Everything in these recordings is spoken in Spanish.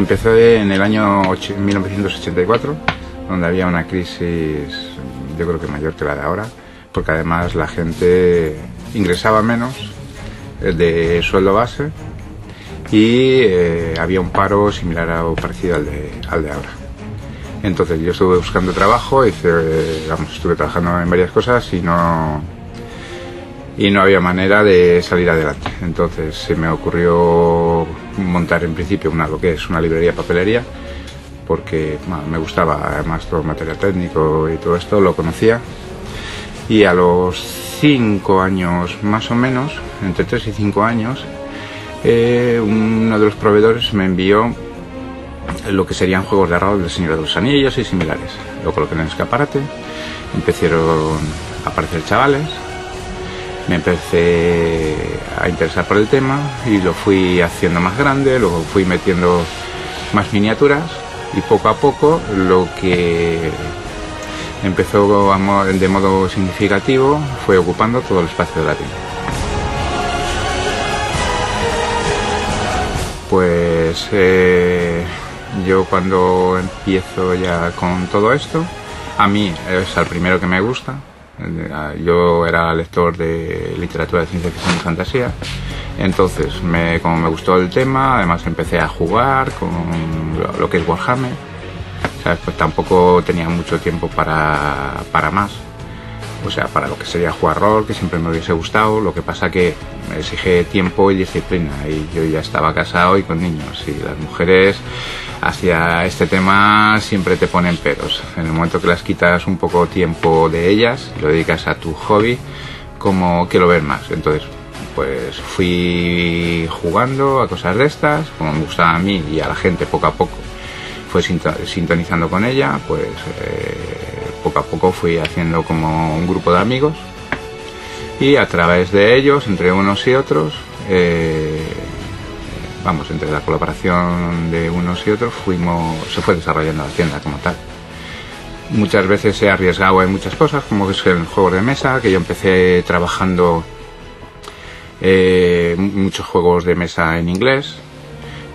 Empecé en el año 1984, donde había una crisis, yo creo que mayor que la de ahora, porque además la gente ingresaba menos de sueldo base y había un paro similar o parecido al de ahora. Entonces yo estuve buscando trabajo, estuve trabajando en varias cosas y no había manera de salir adelante. Entonces se me ocurrió montar en principio lo que es una librería papelería, porque me gustaba además todo el material técnico y todo esto, lo conocía. Y a los 5 años más o menos, entre 3 y 5 años, uno de los proveedores me envió lo que serían juegos de rol del Señor de los Anillos y similares. Lo coloqué en el escaparate, empezaron a aparecer chavales, me empecé a interesar por el tema y lo fui haciendo más grande, luego fui metiendo más miniaturas y poco a poco lo que empezó de modo significativo fue ocupando todo el espacio de la tienda. Pues yo cuando empiezo ya con todo esto, a mí es el primero que me gusta. Yo era lector de literatura de ciencia ficción y fantasía, entonces como me gustó el tema, además empecé a jugar con lo que es Warhammer, ¿sabes? Pues tampoco tenía mucho tiempo para más, o sea, para lo que sería jugar rol, que siempre me hubiese gustado. Lo que pasa que me exige tiempo y disciplina, y yo ya estaba casado y con niños, y las mujeres hacia este tema siempre te ponen peros. En el momento que las quitas un poco tiempo de ellas y lo dedicas a tu hobby, como que lo ves más. Entonces pues fui jugando a cosas de estas, como me gustaba a mí y a la gente. Poco a poco fue sintonizando con ella, pues poco a poco fui haciendo como un grupo de amigos, y a través de ellos, entre unos y otros, entre la colaboración de unos y otros, se fue desarrollando la tienda como tal. Muchas veces he arriesgado en muchas cosas, como es el juego de mesa, que yo empecé trabajando muchos juegos de mesa en inglés,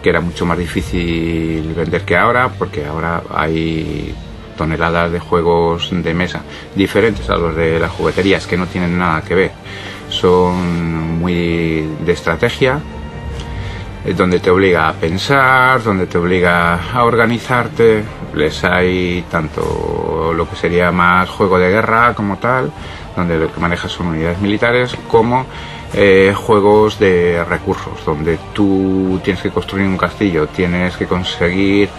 que era mucho más difícil vender que ahora, porque ahora hay toneladas de juegos de mesa diferentes a los de las jugueterías, que no tienen nada que ver. Son muy de estrategia, donde te obliga a pensar, donde te obliga a organizarte. Les hay tanto lo que sería más juego de guerra como tal, donde lo que manejas son unidades militares, como juegos de recursos, donde tú tienes que construir un castillo, tienes que conseguir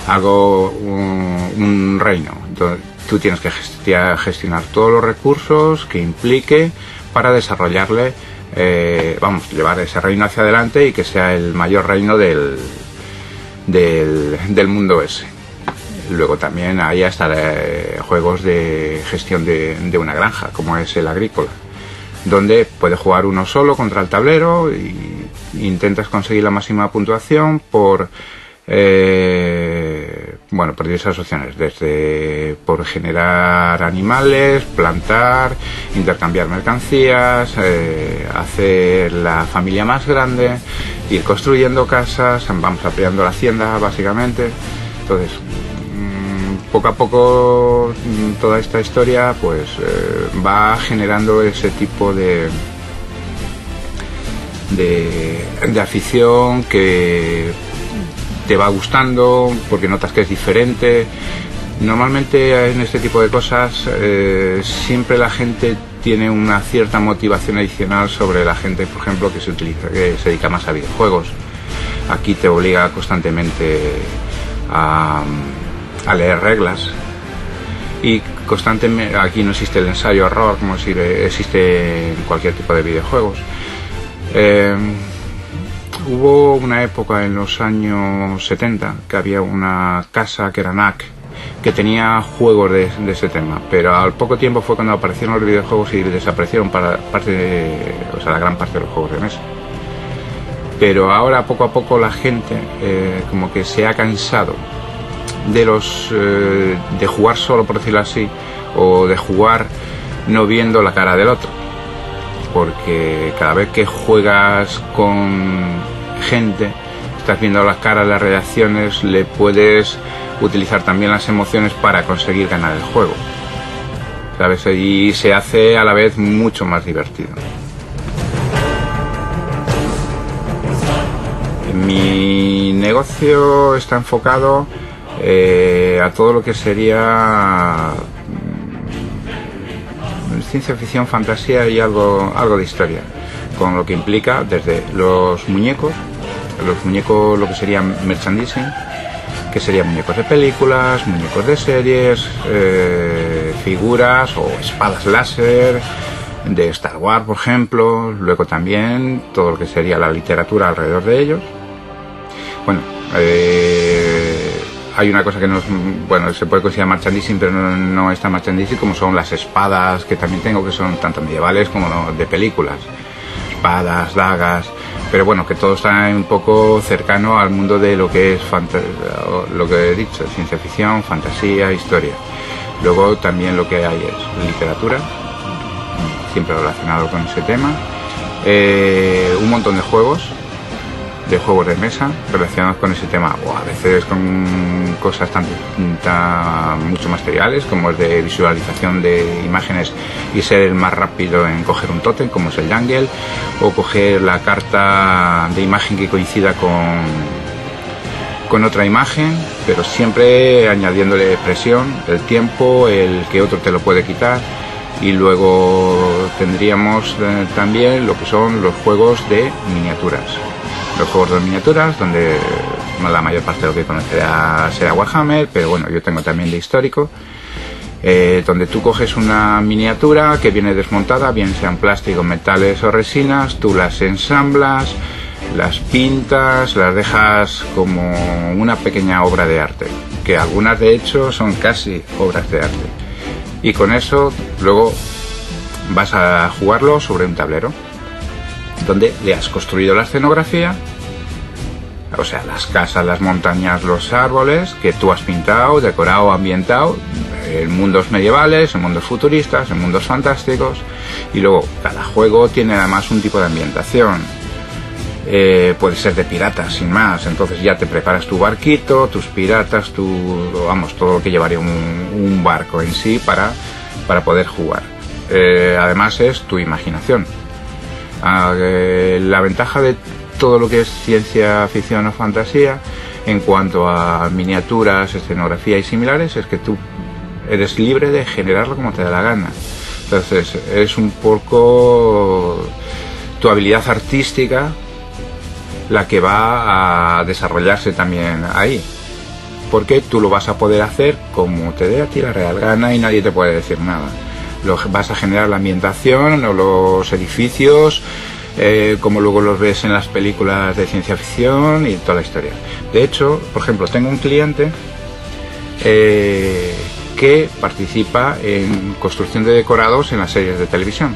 algo, un reino. Entonces, tú tienes que gestionar todos los recursos que implique para desarrollarle, llevar ese reino hacia adelante y que sea el mayor reino del mundo ese. Luego también hay hasta juegos de gestión de una granja, como es el agrícola, donde puedes jugar uno solo contra el tablero y intentas conseguir la máxima puntuación por diversas opciones, desde por generar animales, plantar, intercambiar mercancías, hacer la familia más grande, ir construyendo casas, vamos ampliando la hacienda básicamente. Entonces, poco a poco toda esta historia pues va generando ese tipo de afición que te va gustando, porque notas que es diferente. Normalmente en este tipo de cosas siempre la gente tiene una cierta motivación adicional sobre la gente, por ejemplo, que se dedica más a videojuegos. Aquí te obliga constantemente a leer reglas, y constantemente aquí no existe el ensayo error como existe en cualquier tipo de videojuegos. Hubo una época en los años 70 que había una casa que era NAC, que tenía juegos de ese tema, pero al poco tiempo fue cuando aparecieron los videojuegos y desaparecieron la gran parte de los juegos de mesa. Pero ahora poco a poco la gente como que se ha cansado de jugar solo, por decirlo así, o de jugar no viendo la cara del otro, porque cada vez que juegas con gente estás viendo las caras, las reacciones, le puedes utilizar también las emociones para conseguir ganar el juego, ¿sabes? Y se hace a la vez mucho más divertido. Mi negocio está enfocado a todo lo que sería ciencia ficción, fantasía y algo de historia, con lo que implica desde los muñecos, lo que sería merchandising, que serían muñecos de películas, muñecos de series, figuras o espadas láser de Star Wars, por ejemplo. Luego también todo lo que sería la literatura alrededor de ellos. Bueno, hay una cosa que no es, bueno, se puede considerar merchandising, pero no es tan merchandising, como son las espadas que también tengo, que son tanto medievales como de películas. Espadas, dagas, pero bueno, que todo está un poco cercano al mundo de lo que es lo que he dicho, ciencia ficción, fantasía, historia. Luego también lo que hay es literatura, siempre relacionado con ese tema, un montón de juegos de mesa relacionados con ese tema, o a veces con cosas mucho más triviales, como es de visualización de imágenes y ser el más rápido en coger un tótem, como es el Jungle, o coger la carta de imagen que coincida con otra imagen, pero siempre añadiéndole presión, el tiempo, el que otro te lo puede quitar. Y luego tendríamos también lo que son los juegos de miniaturas. Los juegos de miniaturas, donde la mayor parte de lo que conocerá será Warhammer, pero bueno, yo tengo también de histórico, donde tú coges una miniatura que viene desmontada, bien sean plásticos, metales o resinas, tú las ensamblas, las pintas, las dejas como una pequeña obra de arte, que algunas de hecho son casi obras de arte. Y con eso luego vas a jugarlo sobre un tablero, donde le has construido la escenografía, o sea, las casas, las montañas, los árboles, que tú has pintado, decorado, ambientado, en mundos medievales, en mundos futuristas, en mundos fantásticos, y luego cada juego tiene además un tipo de ambientación. Puede ser de piratas, sin más, entonces ya te preparas tu barquito, tus piratas, todo lo que llevaría un barco en sí para poder jugar. Además es tu imaginación. La ventaja de todo lo que es ciencia ficción o fantasía en cuanto a miniaturas, escenografía y similares es que tú eres libre de generarlo como te da la gana. Entonces es un poco tu habilidad artística la que va a desarrollarse también ahí, porque tú lo vas a poder hacer como te dé a ti la real gana y nadie te puede decir nada. Vas a generar la ambientación o los edificios como luego los ves en las películas de ciencia ficción y toda la historia. De hecho, por ejemplo, tengo un cliente que participa en construcción de decorados en las series de televisión,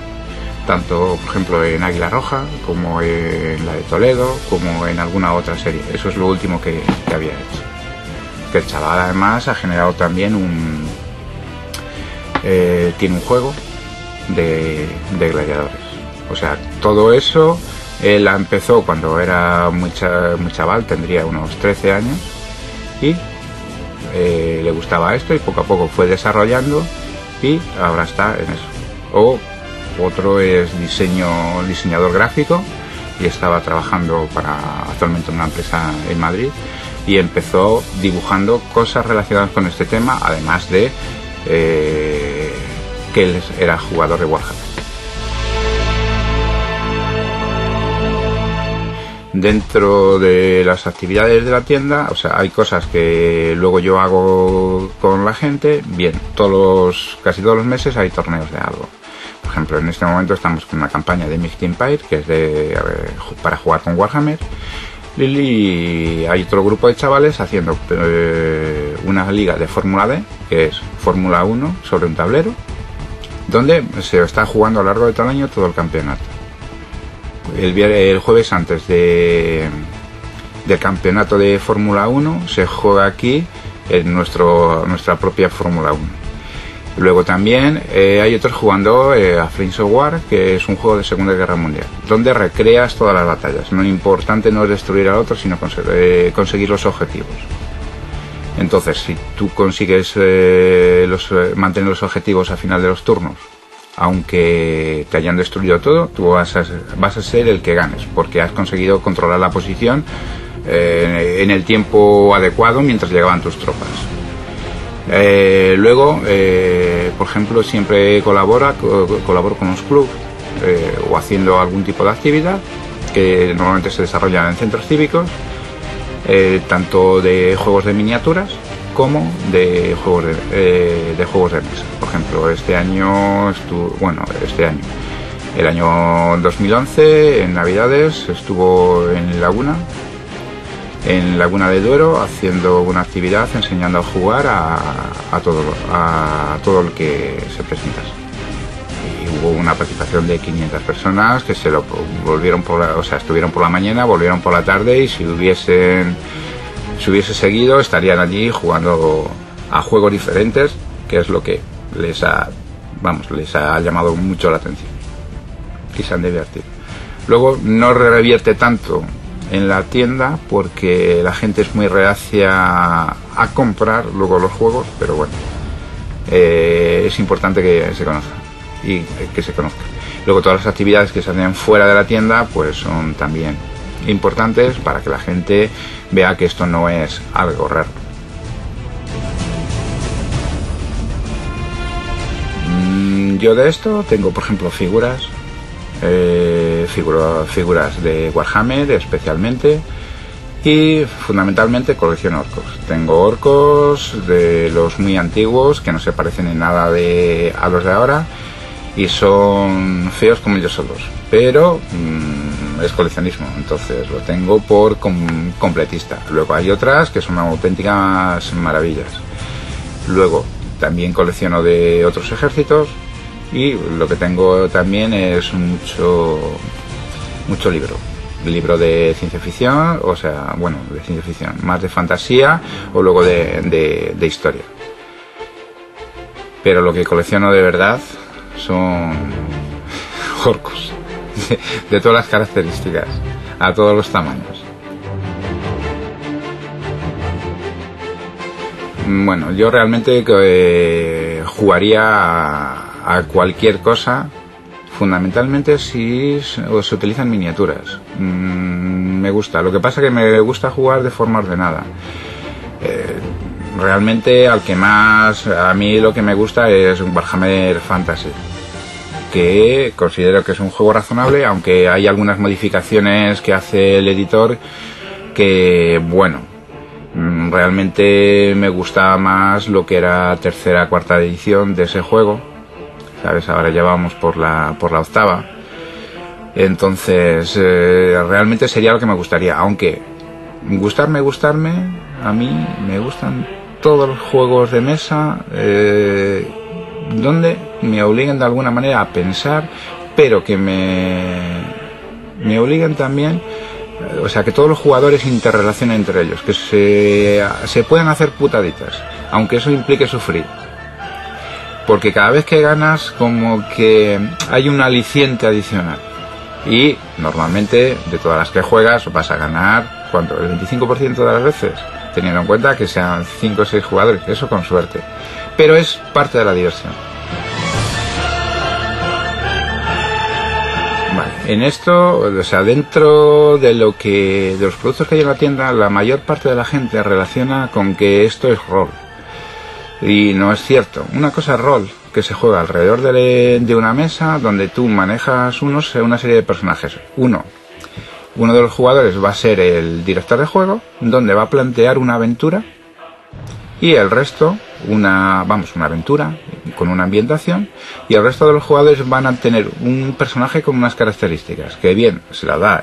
tanto por ejemplo en Águila Roja como en la de Toledo, como en alguna otra serie. Eso es lo último que había hecho. Que el chaval además ha generado también tiene un juego de gladiadores. O sea, todo eso él empezó cuando era muy chaval, tendría unos 13 años, y le gustaba esto y poco a poco fue desarrollando y ahora está en eso. Otro es diseñador gráfico y estaba trabajando actualmente en una empresa en Madrid, y empezó dibujando cosas relacionadas con este tema, además de que él era jugador de Warhammer. Dentro de las actividades de la tienda, o sea, hay cosas que luego yo hago con la gente. Bien, casi todos los meses hay torneos de algo. Por ejemplo, en este momento estamos con una campaña de Myth Empire, que es para jugar con Warhammer. Y hay otro grupo de chavales haciendo una liga de Fórmula D, que es Fórmula 1 sobre un tablero, donde se está jugando a lo largo de todo el año todo el campeonato. El jueves antes del campeonato de Fórmula 1 se juega aquí en nuestra propia Fórmula 1. Luego también hay otros jugando a Flames of War, que es un juego de Segunda Guerra Mundial, donde recreas todas las batallas. Lo importante no es destruir al otro, sino conseguir los objetivos. Entonces, si tú consigues mantener los objetivos al final de los turnos, aunque te hayan destruido todo, tú vas a ser el que ganes, porque has conseguido controlar la posición en el tiempo adecuado mientras llegaban tus tropas. Luego, por ejemplo, siempre colaboro con los clubes o haciendo algún tipo de actividad que normalmente se desarrollan en centros cívicos, tanto de juegos de miniaturas como de juegos de mesa. Por ejemplo, el año 2011, en Navidades, estuvo en Laguna de Duero, haciendo una actividad enseñando a jugar a todo el que se presentase. Y hubo una participación de 500 personas que estuvieron por la mañana, volvieron por la tarde, y si hubiese seguido estarían allí jugando a juegos diferentes, que es lo que les ha llamado mucho la atención y se han divertido. Luego no revierte tanto en la tienda porque la gente es muy reacia a comprar luego los juegos, pero bueno, es importante que se conozca y que se conozca. Luego todas las actividades que se hacen fuera de la tienda pues son también importantes para que la gente vea que esto no es algo raro. Yo de esto tengo, por ejemplo, figuras de Warhammer especialmente, y fundamentalmente colecciono orcos. Tengo orcos de los muy antiguos que no se parecen en nada a los de ahora y son feos como ellos solos, pero es coleccionismo, entonces lo tengo por completista. Luego hay otras que son auténticas maravillas. Luego también colecciono de otros ejércitos, y lo que tengo también es mucho libro de ciencia ficción, o sea, bueno, de ciencia ficción, más de fantasía o luego de historia. Pero lo que colecciono de verdad son orcos de todas las características, a todos los tamaños. Bueno, yo realmente jugaría a cualquier cosa, fundamentalmente si se utilizan miniaturas. Me gusta, lo que pasa que me gusta jugar de forma ordenada. Realmente a mí lo que me gusta es un Warhammer Fantasy, que considero que es un juego razonable, aunque hay algunas modificaciones que hace el editor que, bueno, realmente me gusta más lo que era tercera, cuarta edición de ese juego, ¿sabes? Ahora ya vamos por la octava. Entonces realmente sería lo que me gustaría, aunque gustarme, a mí me gustan todos los juegos de mesa donde me obliguen de alguna manera a pensar, pero que me obliguen también, o sea, que todos los jugadores interrelacionen entre ellos, que se puedan hacer putaditas, aunque eso implique sufrir. Porque cada vez que ganas, como que hay un aliciente adicional. Y normalmente, de todas las que juegas, vas a ganar, ¿cuánto? El 25% de las veces, teniendo en cuenta que sean 5 o 6 jugadores, eso con suerte. Pero es parte de la diversión. Vale, en esto, o sea, dentro de los productos que hay en la tienda, la mayor parte de la gente relaciona con que esto es rol. Y no es cierto. Una cosa es rol, que se juega alrededor de una mesa donde tú manejas una serie de personajes. Uno de los jugadores va a ser el director de juego, donde va a plantear una aventura, y el resto una aventura con una ambientación, y el resto de los jugadores van a tener un personaje con unas características que bien se la da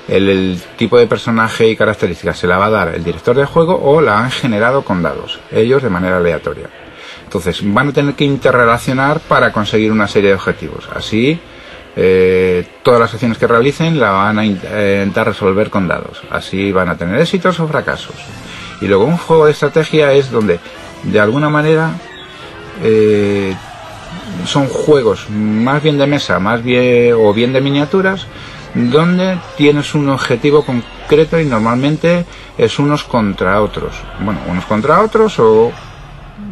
el tipo de personaje y características se la va a dar el director de juego, o la han generado con dados, ellos de manera aleatoria. Entonces van a tener que interrelacionar para conseguir una serie de objetivos. Así todas las acciones que realicen la van a intentar resolver con dados. Así van a tener éxitos o fracasos. Y luego un juego de estrategia es donde de alguna manera son juegos más bien de mesa, más bien o bien de miniaturas, donde tienes un objetivo concreto y normalmente es unos contra otros. Bueno, unos contra otros o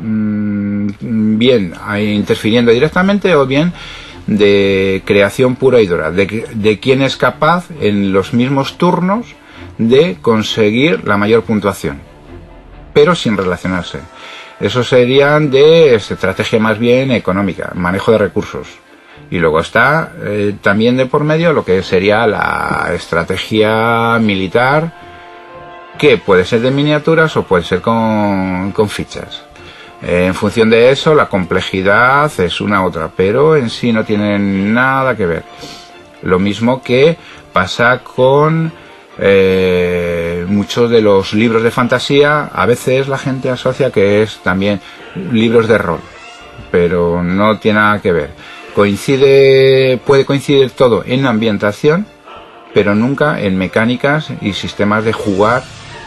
bien interfiriendo directamente o bien de creación pura y dura, de quién es capaz en los mismos turnos de conseguir la mayor puntuación, pero sin relacionarse. Eso serían de estrategia más bien económica, manejo de recursos. Y luego está también de por medio lo que sería la estrategia militar, que puede ser de miniaturas o puede ser con fichas. En función de eso, la complejidad es una otra, pero en sí no tienen nada que ver. Lo mismo que pasa con muchos de los libros de fantasía. A veces la gente asocia que es también libros de rol, pero no tiene nada que ver. Puede coincidir todo en ambientación, pero nunca en mecánicas y sistemas de jugar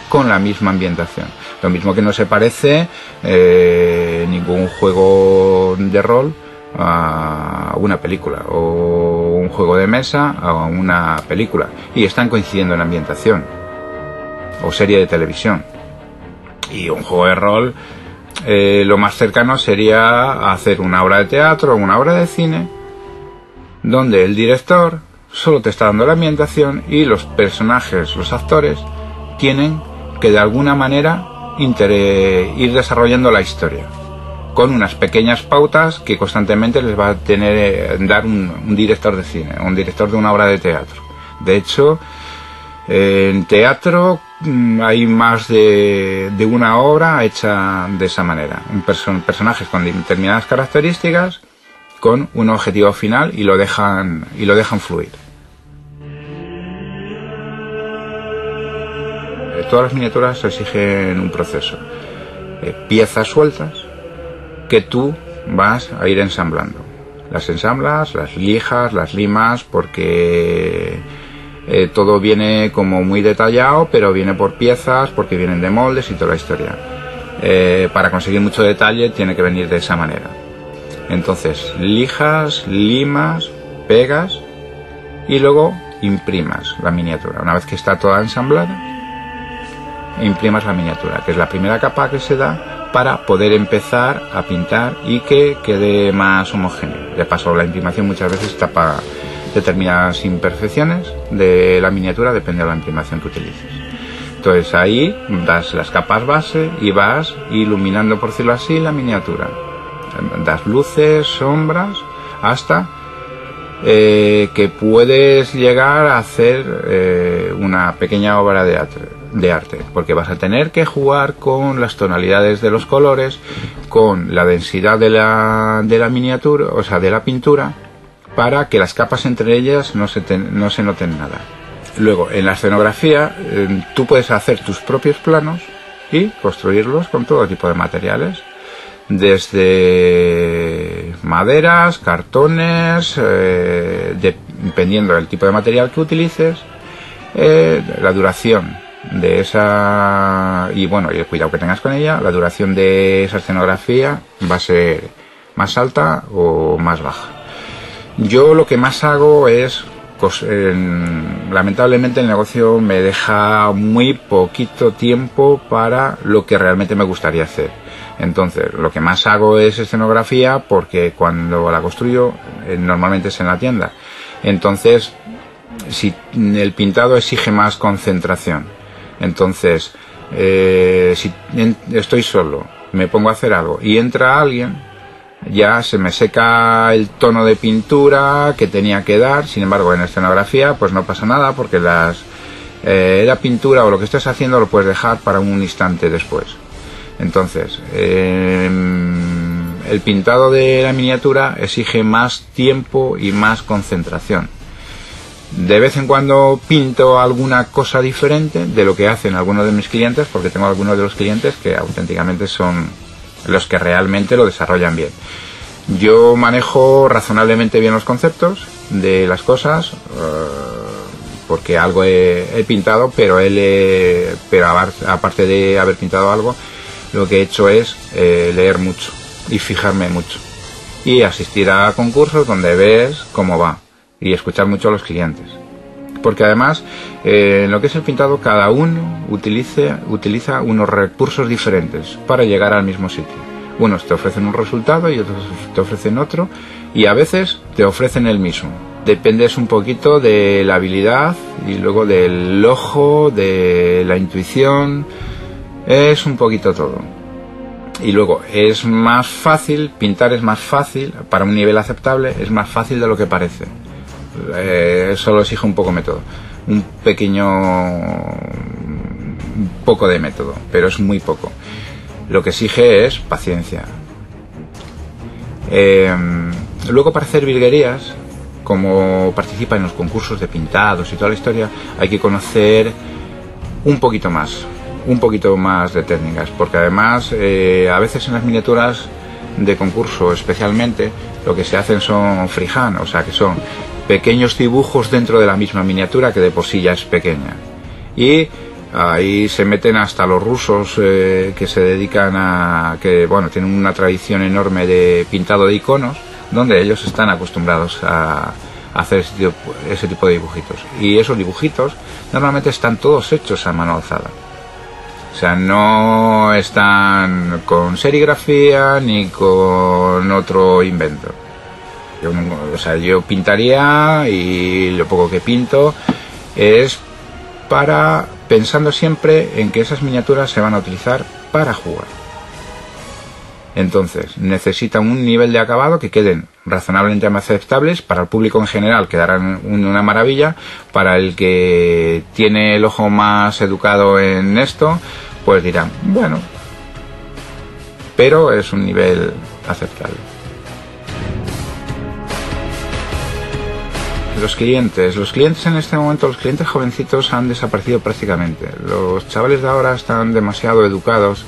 con la misma ambientación. Lo mismo que no se parece ningún juego de rol a una película, o un juego de mesa a una película, y están coincidiendo en ambientación, o serie de televisión. Y un juego de rol, lo más cercano sería hacer una obra de teatro o una obra de cine, donde el director solo te está dando la ambientación y los personajes, los actores, tienen que de alguna manera ir desarrollando la historia con unas pequeñas pautas que constantemente les va a dar un director de cine, un director de una obra de teatro. De hecho, en teatro hay más de una obra hecha de esa manera, personajes con determinadas características, con un objetivo final, y lo dejan fluir. Todas las miniaturas exigen un proceso, piezas sueltas que tú vas a ir ensamblando. Las ensamblas, las lijas, las limas, porque todo viene como muy detallado, pero viene por piezas, porque vienen de moldes y toda la historia. Para conseguir mucho detalle tiene que venir de esa manera. Entonces, lijas, limas, pegas y luego imprimas la miniatura. Una vez que está toda ensamblada, imprimas la miniatura, que es la primera capa que se da para poder empezar a pintar y que quede más homogéneo. De paso, la imprimación muchas veces tapa determinadas imperfecciones de la miniatura, depende de la imprimación que utilices. Entonces ahí das las capas base y vas iluminando, por decirlo así, la miniatura. Das luces, sombras, hasta que puedes llegar a hacer una pequeña obra de arte, porque vas a tener que jugar con las tonalidades de los colores, con la densidad de la miniatura, o sea, de la pintura, para que las capas entre ellas no se noten nada. Luego, en la escenografía, tú puedes hacer tus propios planos y construirlos con todo tipo de materiales, desde maderas, cartones, dependiendo del tipo de material que utilices, la duración de esa, y bueno, y el cuidado que tengas con ella, la duración de esa escenografía va a ser más alta o más baja. Yo lo que más hago es, lamentablemente el negocio me deja muy poquito tiempo para lo que realmente me gustaría hacer. Entonces, lo que más hago es escenografía, porque cuando la construyo normalmente es en la tienda. Entonces, si el pintado exige más concentración, entonces si estoy solo, me pongo a hacer algo y entra alguien, ya se me seca el tono de pintura que tenía que dar. Sin embargo, en escenografía pues no pasa nada, porque la pintura o lo que estés haciendo lo puedes dejar para un instante después. Entonces, el pintado de la miniatura exige más tiempo y más concentración. De vez en cuando pinto alguna cosa diferente de lo que hacen algunos de mis clientes, porque tengo algunos de los clientes que auténticamente son los que realmente lo desarrollan bien. Yo manejo razonablemente bien los conceptos de las cosas, porque algo he pintado, pero aparte de haber pintado algo, lo que he hecho es leer mucho. y fijarme mucho. Y asistir a concursos donde ves cómo va y escuchar mucho a los clientes. Porque además, en lo que es el pintado, cada uno utiliza unos recursos diferentes para llegar al mismo sitio. Unos te ofrecen un resultado y otros te ofrecen otro, y a veces te ofrecen el mismo. Dependes un poquito de la habilidad y luego del ojo, de la intuición, es un poquito todo. Y luego es más fácil, pintar es más fácil, para un nivel aceptable, es más fácil de lo que parece. Solo exige un poco método, un poco de método, pero es muy poco. Lo que exige es paciencia. Luego, para hacer virguerías, como participa en los concursos de pintados y toda la historia, hay que conocer un poquito más de técnicas, porque además a veces en las miniaturas de concurso especialmente lo que se hacen son freehand, o sea que son pequeños dibujos dentro de la misma miniatura, que de por sí ya es pequeña, y ahí se meten hasta los rusos que se dedican que tienen una tradición enorme de pintado de iconos, donde ellos están acostumbrados a hacer ese tipo de dibujitos, y esos dibujitos normalmente están todos hechos a mano alzada. O sea, no están con serigrafía ni con otro invento. Yo pintaría, y lo poco que pinto es pensando siempre en que esas miniaturas se van a utilizar para jugar. Entonces, necesitan un nivel de acabado que queden razonablemente aceptables. Para el público en general quedarán una maravilla. Para el que tiene el ojo más educado en esto, pues dirán, bueno, pero es un nivel aceptable. Los clientes en este momento, los clientes jovencitos han desaparecido prácticamente. Los chavales de ahora están demasiado educados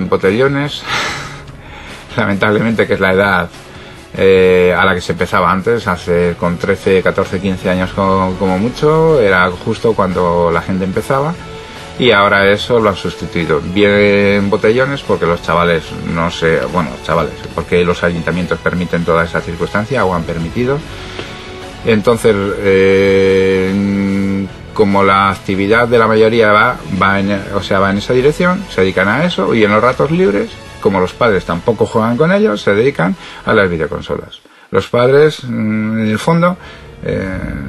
botellones, lamentablemente, que es la edad a la que se empezaba antes, con 13, 14, 15 años como mucho, era justo cuando la gente empezaba, y ahora eso lo han sustituido. Bien botellones porque los chavales, porque los ayuntamientos permiten toda esa circunstancia o han permitido. Entonces, como la actividad de la mayoría va en esa dirección, se dedican a eso, y en los ratos libres, como los padres tampoco juegan con ellos, se dedican a las videoconsolas. Los padres, en el fondo,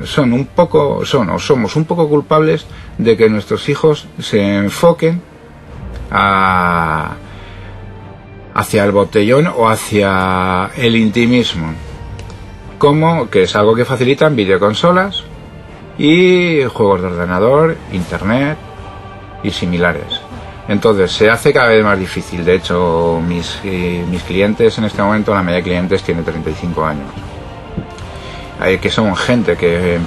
somos un poco culpables de que nuestros hijos se enfoquen hacia el botellón o hacia el intimismo, como que es algo que facilitan videoconsolas y juegos de ordenador, internet y similares. Entonces se hace cada vez más difícil. De hecho, mis clientes en este momento, la media de clientes tiene 35 años, que son gente que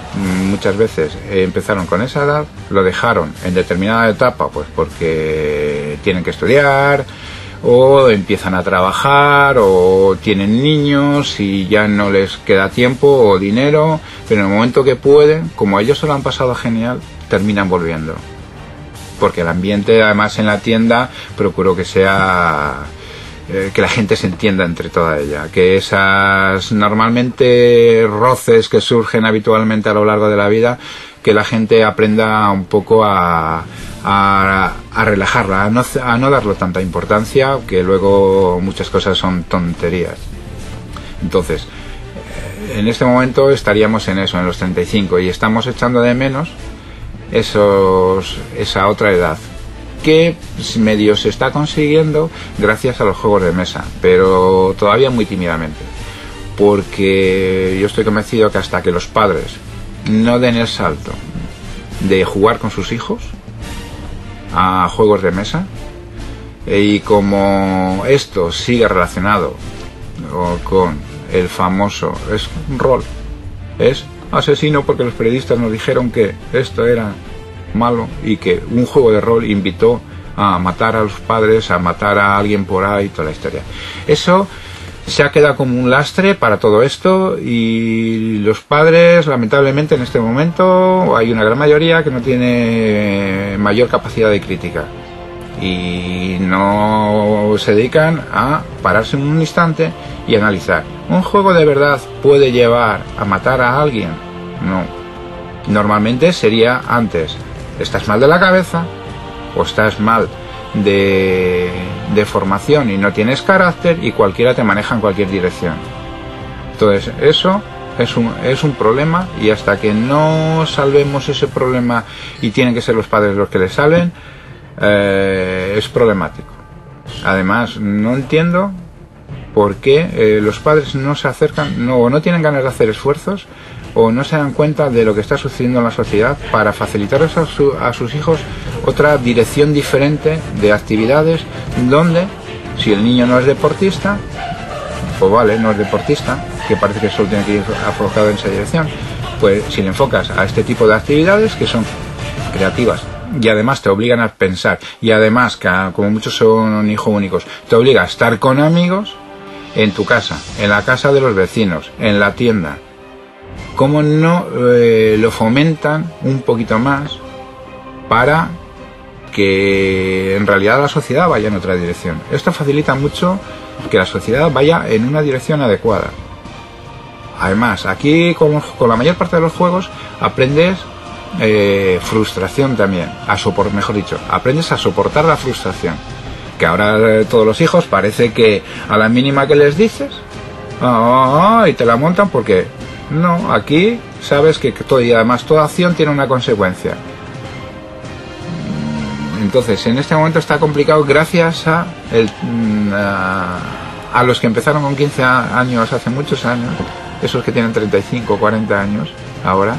muchas veces empezaron con esa edad, lo dejaron en determinada etapa, pues porque tienen que estudiar, o empiezan a trabajar, o tienen niños y ya no les queda tiempo o dinero, pero en el momento que pueden, como ellos se lo han pasado genial, terminan volviendo. Porque el ambiente, además, en la tienda, procuro que sea que la gente se entienda entre toda ella, que esas normalmente roces que surgen habitualmente a lo largo de la vida, que la gente aprenda un poco a relajarla, a no darle tanta importancia, que luego muchas cosas son tonterías. Entonces, en este momento estaríamos en eso, en los 35, y estamos echando de menos esa otra edad, que medio se está consiguiendo gracias a los juegos de mesa, pero todavía muy tímidamente, porque yo estoy convencido que hasta que los padres no den el salto de jugar con sus hijos a juegos de mesa, y como esto sigue relacionado con el famoso es rol, es asesino, porque los periodistas nos dijeron que esto era malo y que un juego de rol invitó a matar a los padres, a matar a alguien por ahí, toda la historia. Eso se ha quedado como un lastre para todo esto, y los padres, lamentablemente, en este momento hay una gran mayoría que no tiene mayor capacidad de crítica, y no se dedican a pararse en un instante y analizar. ¿Un juego de verdad puede llevar a matar a alguien? No. Normalmente sería antes, estás mal de la cabeza o estás mal de formación y no tienes carácter y cualquiera te maneja en cualquier dirección. Entonces eso es un problema, y hasta que no salvemos ese problema, y tienen que ser los padres los que le salven, es problemático. Además, no entiendo por qué los padres no se acercan, o no tienen ganas de hacer esfuerzos, o no se dan cuenta de lo que está sucediendo en la sociedad para facilitarles a sus hijos otra dirección diferente de actividades, donde si el niño no es deportista, pues vale, no es deportista, que parece que solo tiene que ir enfocado en esa dirección, pues si le enfocas a este tipo de actividades que son creativas y además te obligan a pensar, y además, que como muchos son hijos únicos, te obliga a estar con amigos en tu casa, en la casa de los vecinos, en la tienda, ¿cómo no lo fomentan un poquito más para que en realidad la sociedad vaya en otra dirección? Esto facilita mucho que la sociedad vaya en una dirección adecuada. Además, aquí con la mayor parte de los juegos aprendes frustración también, mejor dicho, aprendes a soportar la frustración, que ahora todos los hijos parece que a la mínima que les dices y te la montan, porque no, aquí sabes que todo, y además toda acción tiene una consecuencia. Entonces en este momento está complicado gracias a los que empezaron con 15 años hace muchos años, esos que tienen 35 o 40 años ahora.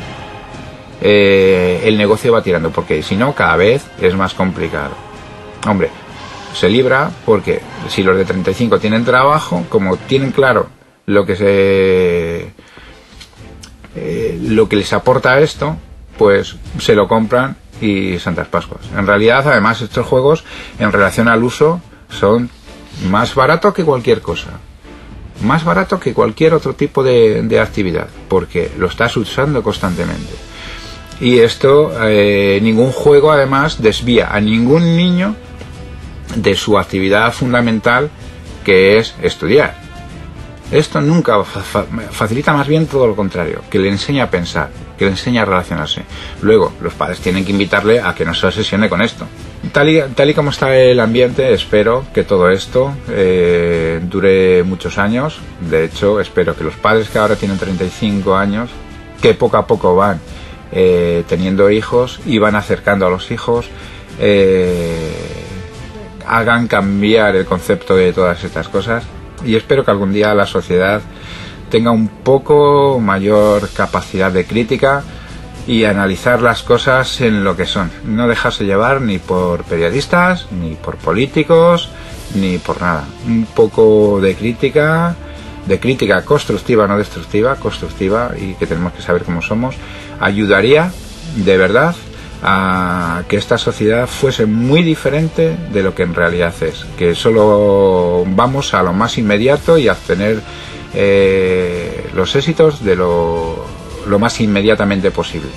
El negocio va tirando, porque si no cada vez es más complicado. Hombre, se libra porque si los de 35 tienen trabajo, como tienen claro lo que les aporta esto, pues se lo compran y Santas Pascuas. En realidad, además, estos juegos en relación al uso son más baratos que cualquier cosa, más barato que cualquier otro tipo de actividad, porque lo estás usando constantemente. Y esto, ningún juego además desvía a ningún niño de su actividad fundamental, que es estudiar. Esto nunca facilita, más bien todo lo contrario, que le enseña a pensar, que le enseña a relacionarse. Luego, los padres tienen que invitarle a que no se obsesione con esto. Tal y como está el ambiente, espero que todo esto dure muchos años. De hecho, espero que los padres que ahora tienen 35 años, que poco a poco van teniendo hijos y van acercando a los hijos, hagan cambiar el concepto de todas estas cosas, y espero que algún día la sociedad tenga un poco mayor capacidad de crítica y analizar las cosas en lo que son, no dejarse llevar ni por periodistas, ni por políticos, ni por nada. Un poco de crítica constructiva, no destructiva, constructiva, y que tenemos que saber cómo somos, ayudaría de verdad a que esta sociedad fuese muy diferente de lo que en realidad es, que solo vamos a lo más inmediato y a obtener los éxitos de lo más inmediatamente posible.